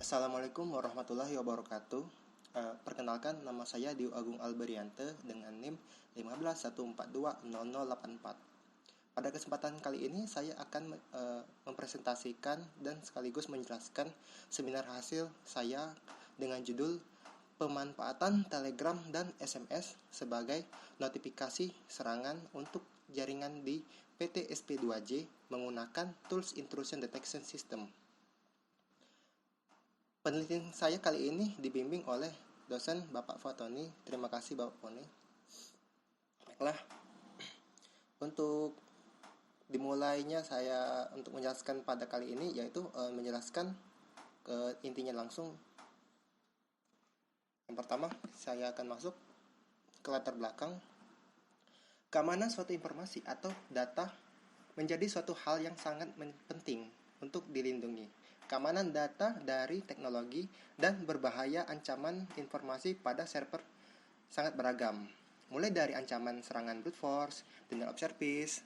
Assalamualaikum warahmatullahi wabarakatuh. Perkenalkan, nama saya Dio Agung Alberiante dengan NIM 1514200084. Pada kesempatan kali ini saya akan mempresentasikan dan sekaligus menjelaskan seminar hasil saya dengan judul Pemanfaatan Telegram dan SMS sebagai notifikasi serangan untuk jaringan di PT SP2J menggunakan Tools Intrusion Detection System. Penelitian saya kali ini dibimbing oleh dosen Bapak Fatoni. Terima kasih Bapak Fatoni. Baiklah, untuk dimulainya saya untuk menjelaskan pada kali ini yaitu menjelaskan ke intinya langsung. Yang pertama, saya akan masuk ke latar belakang. Keamanan suatu informasi atau data menjadi suatu hal yang sangat penting untuk dilindungi. Keamanan data dari teknologi dan berbahaya ancaman informasi pada server sangat beragam. Mulai dari ancaman serangan brute force, denial of service,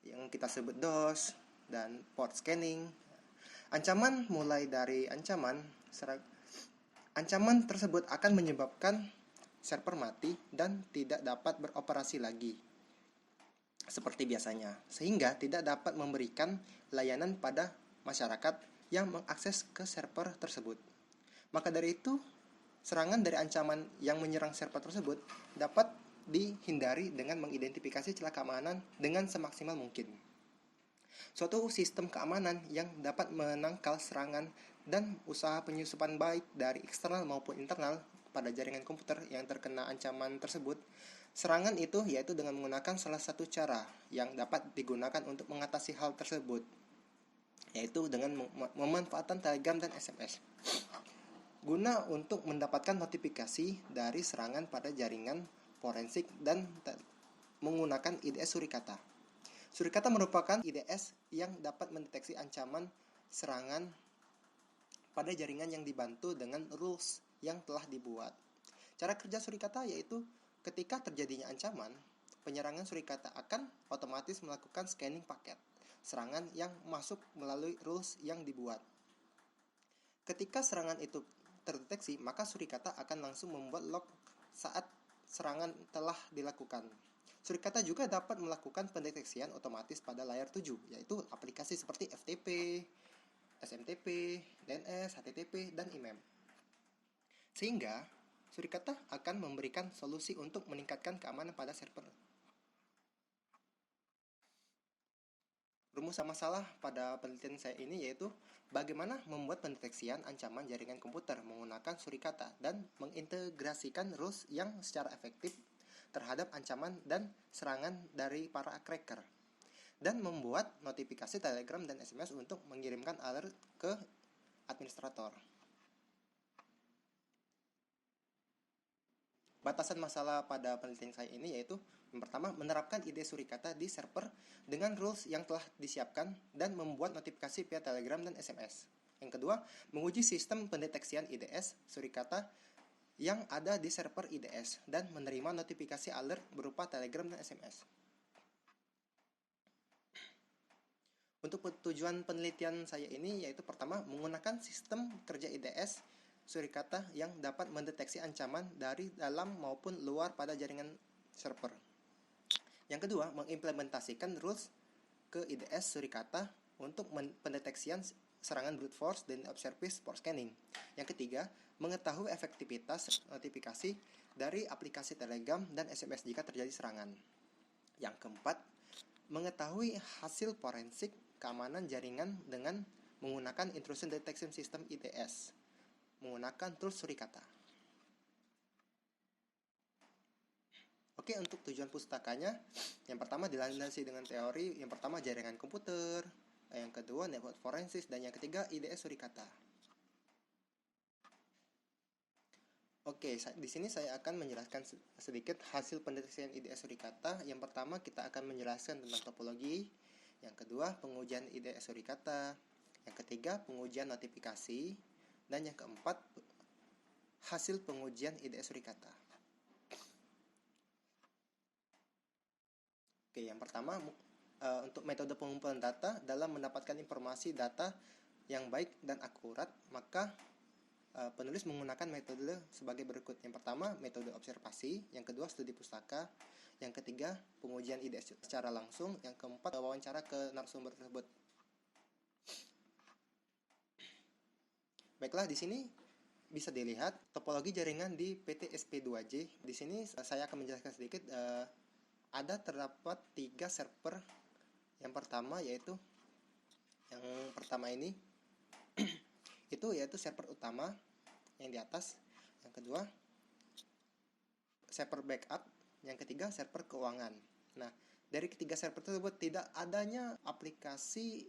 yang kita sebut DOS, dan port scanning. Ancaman tersebut akan menyebabkan server mati dan tidak dapat beroperasi lagi seperti biasanya, sehingga tidak dapat memberikan layanan pada masyarakat yang mengakses ke server tersebut. Maka dari itu, serangan dari ancaman yang menyerang server tersebut dapat dihindari dengan mengidentifikasi celah keamanan dengan semaksimal mungkin. Suatu sistem keamanan yang dapat menangkal serangan dan usaha penyusupan baik dari eksternal maupun internal pada jaringan komputer yang terkena ancaman tersebut. Serangan itu yaitu dengan menggunakan salah satu cara yang dapat digunakan untuk mengatasi hal tersebut, yaitu dengan memanfaatkan Telegram dan SMS. Guna untuk mendapatkan notifikasi dari serangan pada jaringan forensik dan menggunakan IDS Surikata. Surikata merupakan IDS yang dapat mendeteksi ancaman serangan pada jaringan yang dibantu dengan rules yang telah dibuat. Cara kerja Surikata yaitu ketika terjadinya ancaman, penyerangan Surikata akan otomatis melakukan scanning paket serangan yang masuk melalui rules yang dibuat. Ketika serangan itu terdeteksi, maka Surikata akan langsung membuat log saat serangan telah dilakukan. Surikata juga dapat melakukan pendeteksian otomatis pada layar 7, yaitu aplikasi seperti FTP, SMTP, DNS, HTTP, dan IMEI. Sehingga Surikata akan memberikan solusi untuk meningkatkan keamanan pada server. Rumus masalah pada penelitian saya ini yaitu bagaimana membuat pendeteksian ancaman jaringan komputer menggunakan Surikata dan mengintegrasikan rules yang secara efektif terhadap ancaman dan serangan dari para cracker, dan membuat notifikasi Telegram dan SMS untuk mengirimkan alert ke administrator. Batasan masalah pada penelitian saya ini yaitu yang pertama, menerapkan ide Surikata di server dengan rules yang telah disiapkan dan membuat notifikasi via Telegram dan SMS. Yang kedua, menguji sistem pendeteksian IDS Surikata yang ada di server IDS dan menerima notifikasi alert berupa Telegram dan SMS. Untuk tujuan penelitian saya ini yaitu pertama, menggunakan sistem kerja IDS Surikata yang dapat mendeteksi ancaman dari dalam maupun luar pada jaringan server. Yang kedua, mengimplementasikan rules ke IDS Surikata untuk pendeteksian serangan brute force dan service port scanning. Yang ketiga, mengetahui efektivitas notifikasi dari aplikasi Telegram dan SMS jika terjadi serangan. Yang keempat, mengetahui hasil forensik keamanan jaringan dengan menggunakan Intrusion Detection System IDS, menggunakan tools Surikata. Oke, untuk tujuan pustakanya, yang pertama dilandasi dengan teori, yang pertama jaringan komputer, yang kedua network forensis, dan yang ketiga IDS Surikata. Oke, di sini saya akan menjelaskan sedikit hasil pendeteksian IDS Surikata. Yang pertama kita akan menjelaskan tentang topologi, yang kedua pengujian IDS Surikata, yang ketiga pengujian notifikasi, dan yang keempat hasil pengujian IDS Surikata. Oke, yang pertama untuk metode pengumpulan data dalam mendapatkan informasi data yang baik dan akurat, maka penulis menggunakan metode sebagai berikut. Yang pertama, metode observasi. Yang kedua, studi pustaka. Yang ketiga, pengujian ide secara langsung. Yang keempat, wawancara ke narasumber tersebut. Baiklah, di sini bisa dilihat topologi jaringan di PT SP2J. Di sini saya akan menjelaskan sedikit. Ada terdapat 3 server. Yang pertama ini itu yaitu server utama yang di atas. Yang kedua, server backup. Yang ketiga, server keuangan. Nah, dari ketiga server tersebut tidak adanya aplikasi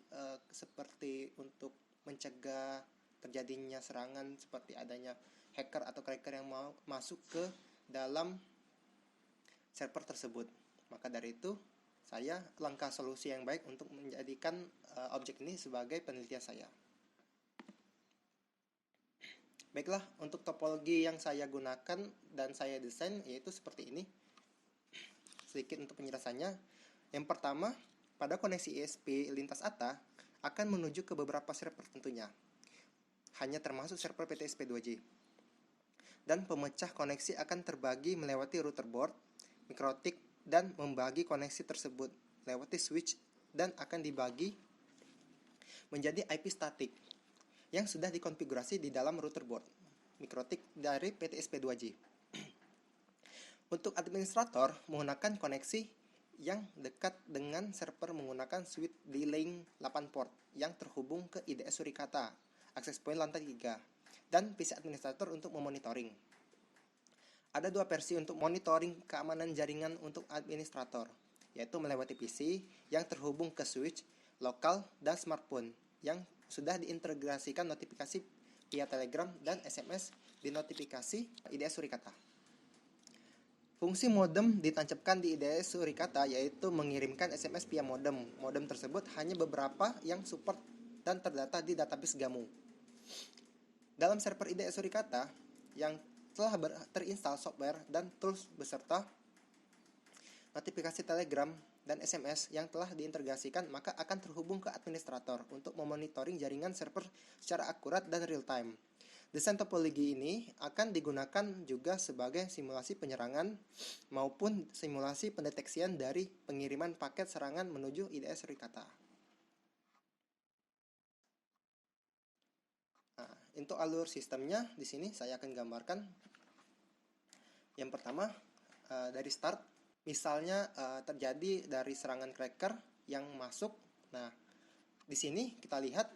seperti untuk mencegah terjadinya serangan, seperti adanya hacker atau cracker yang mau masuk ke dalam server tersebut. Maka dari itu, saya langkah solusi yang baik untuk menjadikan objek ini sebagai penelitian saya. Baiklah, untuk topologi yang saya gunakan dan saya desain yaitu seperti ini. Sedikit untuk penjelasannya. Yang pertama, pada koneksi ISP lintas ATA akan menuju ke beberapa server tentunya. Hanya termasuk server PTSP2J. Dan pemecah koneksi akan terbagi melewati router board, mikrotik, dan membagi koneksi tersebut lewati switch dan akan dibagi menjadi IP statik yang sudah dikonfigurasi di dalam router board mikrotik dari PTSP2J. Untuk administrator menggunakan koneksi yang dekat dengan server menggunakan switch D-Link 8 port yang terhubung ke IDS Suricata, access point lantai 3, dan PC administrator untuk memonitoring. Ada 2 versi untuk monitoring keamanan jaringan untuk administrator, yaitu melewati PC yang terhubung ke switch, lokal, dan smartphone yang sudah diintegrasikan notifikasi via Telegram dan SMS di notifikasi IDS Suricata. Fungsi modem ditancapkan di IDS Suricata yaitu mengirimkan SMS via modem. Modem tersebut hanya beberapa yang support dan terdata di database GAMU. Dalam server IDS Suricata yang telah terinstall software dan tools beserta notifikasi Telegram dan SMS yang telah diintegrasikan, maka akan terhubung ke administrator untuk memonitoring jaringan server secara akurat dan real time. Desain topologi ini akan digunakan juga sebagai simulasi penyerangan maupun simulasi pendeteksian dari pengiriman paket serangan menuju IDS Suricata. Nah, untuk alur sistemnya di sini saya akan gambarkan. Yang pertama, dari start, misalnya terjadi dari serangan cracker yang masuk. Nah, di sini kita lihat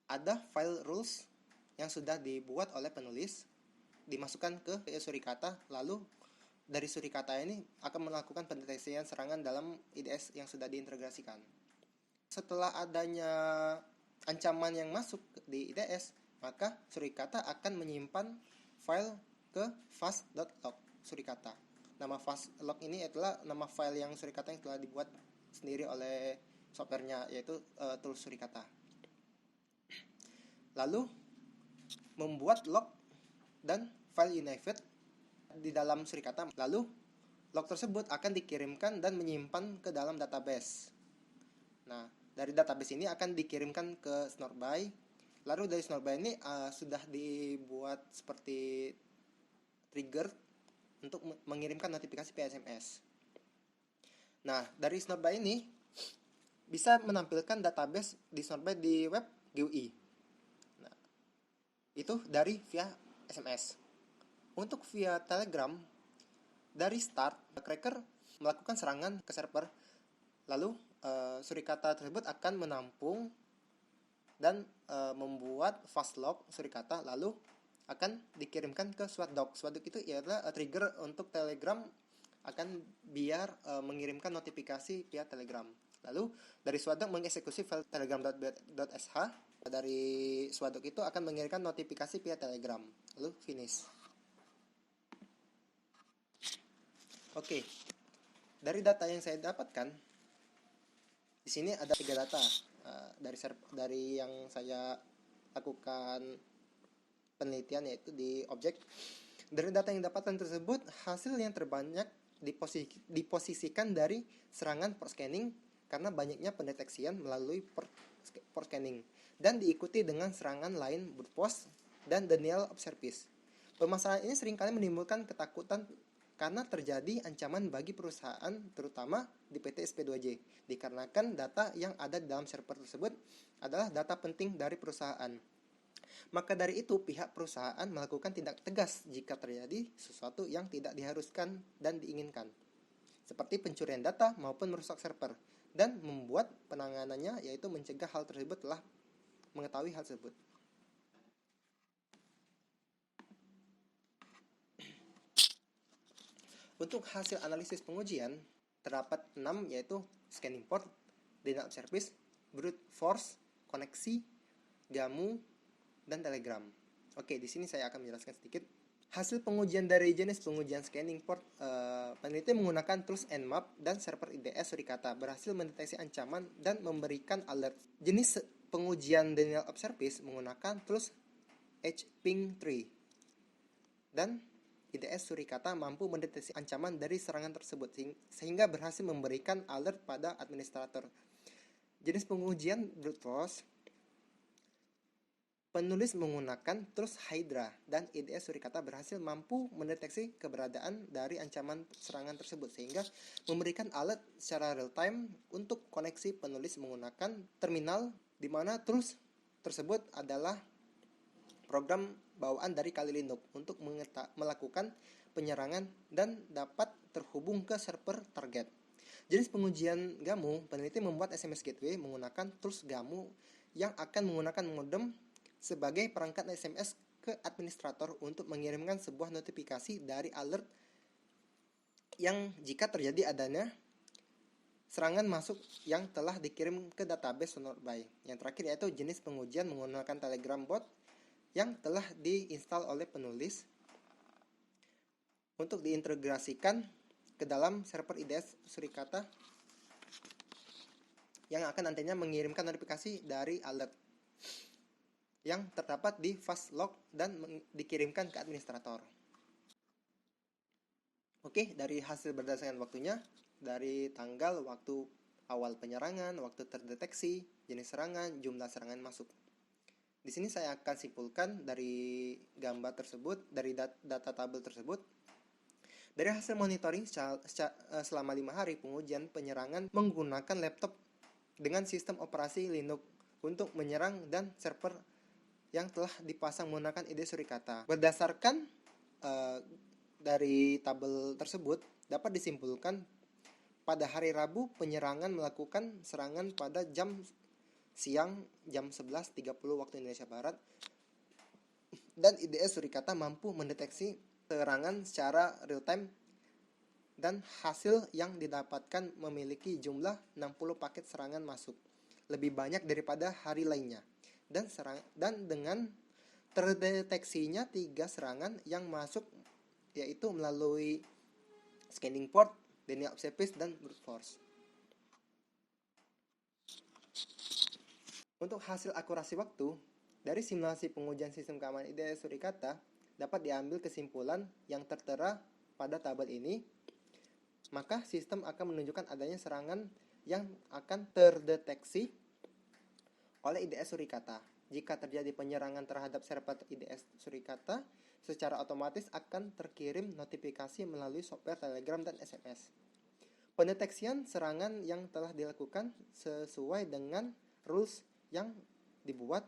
ada file rules yang sudah dibuat oleh penulis, dimasukkan ke Suricata, lalu dari Suricata ini akan melakukan pendeteksian serangan dalam IDS yang sudah diintegrasikan. Setelah adanya ancaman yang masuk di IDS, maka Suricata akan menyimpan file ke fast.log Suricata. Nama fast.log ini adalah nama file yang Suricata yang telah dibuat sendiri oleh softwarenya, yaitu tools Suricata. Lalu membuat log dan file Unified di dalam Suricata. Lalu log tersebut akan dikirimkan dan menyimpan ke dalam database. Nah, dari database ini akan dikirimkan ke Snorby. Lalu dari Snorby ini sudah dibuat seperti trigger untuk mengirimkan notifikasi via SMS. Nah, dari Snorby ini bisa menampilkan database di Snorby di web GUI. Nah, itu dari via SMS. Untuk via Telegram, dari start, cracker melakukan serangan ke server. Lalu Suricata tersebut akan menampung dan membuat fast log Suricata, lalu akan dikirimkan ke SWATDOC. SWATDOC itu adalah trigger untuk Telegram akan biar mengirimkan notifikasi via Telegram. Lalu dari SWATDOC mengeksekusi file telegram.sh. Dari SWATDOC itu akan mengirimkan notifikasi via Telegram. Lalu finish. Oke. Dari data yang saya dapatkan, di sini ada 3 data dari yang saya lakukan penelitian, yaitu di objek. Dari data yang didapatkan tersebut, hasil yang terbanyak diposisikan dari serangan port scanning karena banyaknya pendeteksian melalui port port scanning, dan diikuti dengan serangan lain brute force dan denial of service. Permasalahan ini seringkali menimbulkan ketakutan karena terjadi ancaman bagi perusahaan, terutama di PT SP2J, dikarenakan data yang ada di dalam server tersebut adalah data penting dari perusahaan. Maka dari itu, pihak perusahaan melakukan tindak tegas jika terjadi sesuatu yang tidak diharuskan dan diinginkan, seperti pencurian data maupun merusak server, dan membuat penanganannya yaitu mencegah hal tersebut telah mengetahui hal tersebut. Untuk hasil analisis pengujian, terdapat 6 yaitu scanning port, denial of service, brute force, koneksi, GAMU, dan Telegram. Oke, di sini saya akan menjelaskan sedikit. Hasil pengujian dari jenis pengujian scanning port, peneliti menggunakan tools Nmap dan server IDS Suricata berhasil mendeteksi ancaman dan memberikan alert. Jenis pengujian denial of service menggunakan tools HPing3 dan IDS Suricata mampu mendeteksi ancaman dari serangan tersebut sehingga berhasil memberikan alert pada administrator. Jenis pengujian brute force, penulis menggunakan tools Hydra dan IDS Suricata berhasil mampu mendeteksi keberadaan dari ancaman serangan tersebut sehingga memberikan alert secara real time untuk koneksi penulis menggunakan terminal, di mana tools tersebut adalah program bawaan dari Kali Linux untuk melakukan penyerangan dan dapat terhubung ke server target. Jenis pengujian GAMU, peneliti membuat SMS gateway menggunakan tools GAMU yang akan menggunakan modem sebagai perangkat SMS ke administrator untuk mengirimkan sebuah notifikasi dari alert yang jika terjadi adanya serangan masuk yang telah dikirim ke database Sonorby. Yang terakhir yaitu jenis pengujian menggunakan Telegram bot yang telah diinstal oleh penulis untuk diintegrasikan ke dalam server IDS Suricata yang akan nantinya mengirimkan notifikasi dari alert yang terdapat di fast log dan dikirimkan ke administrator. Oke, dari hasil berdasarkan waktunya, dari tanggal, waktu awal penyerangan, waktu terdeteksi, jenis serangan, jumlah serangan masuk. Di sini saya akan simpulkan dari gambar tersebut, dari data tabel tersebut. Dari hasil monitoring selama 5 hari pengujian penyerangan menggunakan laptop dengan sistem operasi Linux untuk menyerang dan server yang telah dipasang menggunakan IDS Suricata. Berdasarkan dari tabel tersebut, dapat disimpulkan pada hari Rabu penyerangan melakukan serangan pada siang jam 11.30 waktu Indonesia Barat, dan IDS Suricata mampu mendeteksi serangan secara real time dan hasil yang didapatkan memiliki jumlah 60 paket serangan masuk, lebih banyak daripada hari lainnya. Dan dengan terdeteksinya 3 serangan yang masuk yaitu melalui scanning port, denial of service, dan brute force. Untuk hasil akurasi waktu, dari simulasi pengujian sistem keamanan IDS Suricata dapat diambil kesimpulan yang tertera pada tabel ini, maka sistem akan menunjukkan adanya serangan yang akan terdeteksi oleh IDS Suricata. Jika terjadi penyerangan terhadap server IDS Suricata, secara otomatis akan terkirim notifikasi melalui software Telegram dan SMS. Pendeteksian serangan yang telah dilakukan sesuai dengan rules yang dibuat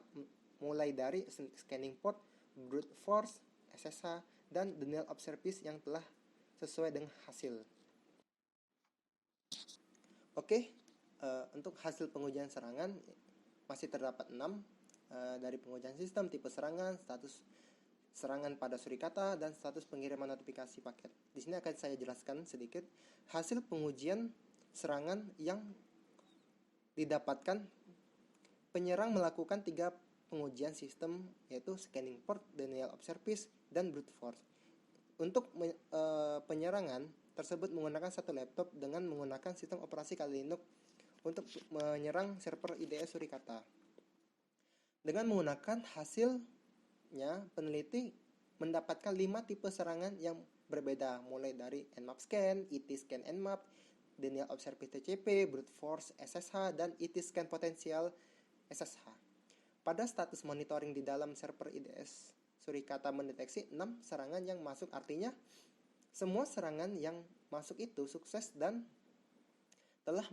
mulai dari scanning port, brute force, SSH, dan denial of service yang telah sesuai dengan hasil. Oke, untuk hasil pengujian serangan masih terdapat 6 dari pengujian sistem, tipe serangan, status serangan pada Suricata, dan status pengiriman notifikasi paket. Di sini akan saya jelaskan sedikit hasil pengujian serangan yang didapatkan. Penyerang melakukan 3 pengujian sistem, yaitu scanning port, denial of service, dan brute force. Untuk penyerangan tersebut menggunakan satu laptop dengan menggunakan sistem operasi Kali Linux untuk menyerang server IDS Suricata. Dengan menggunakan hasilnya, peneliti mendapatkan 5 tipe serangan yang berbeda, mulai dari Nmap scan, IT scan Nmap, denial of service TCP, brute force SSH, dan IT scan potensial SSH. Pada status monitoring di dalam server IDS, Surikata mendeteksi 6 serangan yang masuk, artinya semua serangan yang masuk itu sukses dan telah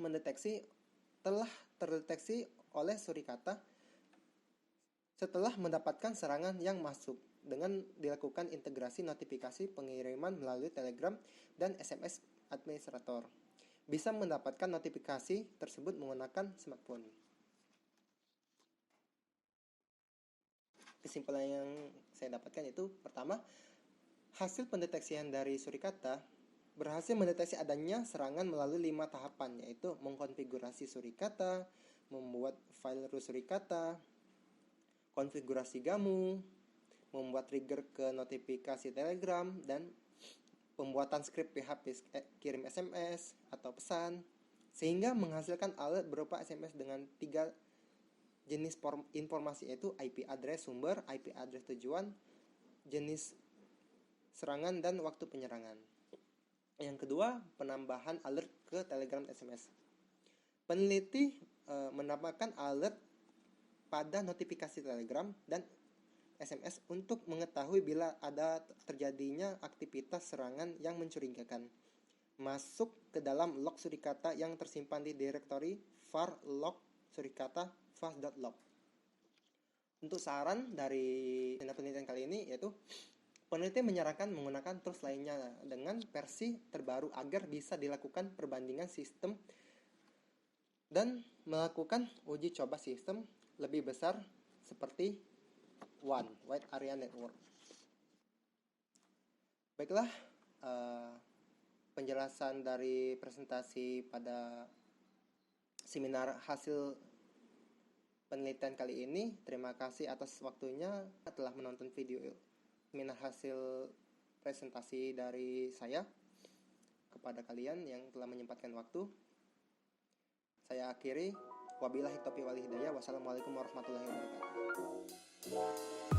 terdeteksi oleh Surikata setelah mendapatkan serangan yang masuk dengan dilakukan integrasi notifikasi pengiriman melalui Telegram dan SMS administrator. Bisa mendapatkan notifikasi tersebut menggunakan smartphone. Kesimpulan yang saya dapatkan itu, pertama, hasil pendeteksian dari Surikata berhasil mendeteksi adanya serangan melalui 5 tahapan, yaitu mengkonfigurasi Surikata, membuat file root Surikata, konfigurasi GAMU, membuat trigger ke notifikasi Telegram, dan pembuatan skrip PHP kirim SMS atau pesan, sehingga menghasilkan alert berupa SMS dengan 3 jenis informasi, yaitu IP address sumber, IP address tujuan, jenis serangan, dan waktu penyerangan. Yang kedua, penambahan alert ke Telegram SMS. Peneliti menambahkan alert pada notifikasi Telegram dan SMS untuk mengetahui bila ada terjadinya aktivitas serangan yang mencurigakan. Masuk ke dalam log Surikata yang tersimpan di direktori var log Surikata fast.log. Untuk saran dari penelitian kali ini, yaitu peneliti menyarankan menggunakan tools lainnya dengan versi terbaru agar bisa dilakukan perbandingan sistem dan melakukan uji coba sistem lebih besar seperti Wide Area Network. Baiklah, penjelasan dari presentasi pada seminar hasil penelitian kali ini. Terima kasih atas waktunya telah menonton video seminar hasil presentasi dari saya. Kepada kalian yang telah menyempatkan waktu, saya akhiri. Wabillahi taufiq wal hidayah. Wassalamualaikum warahmatullahi wabarakatuh.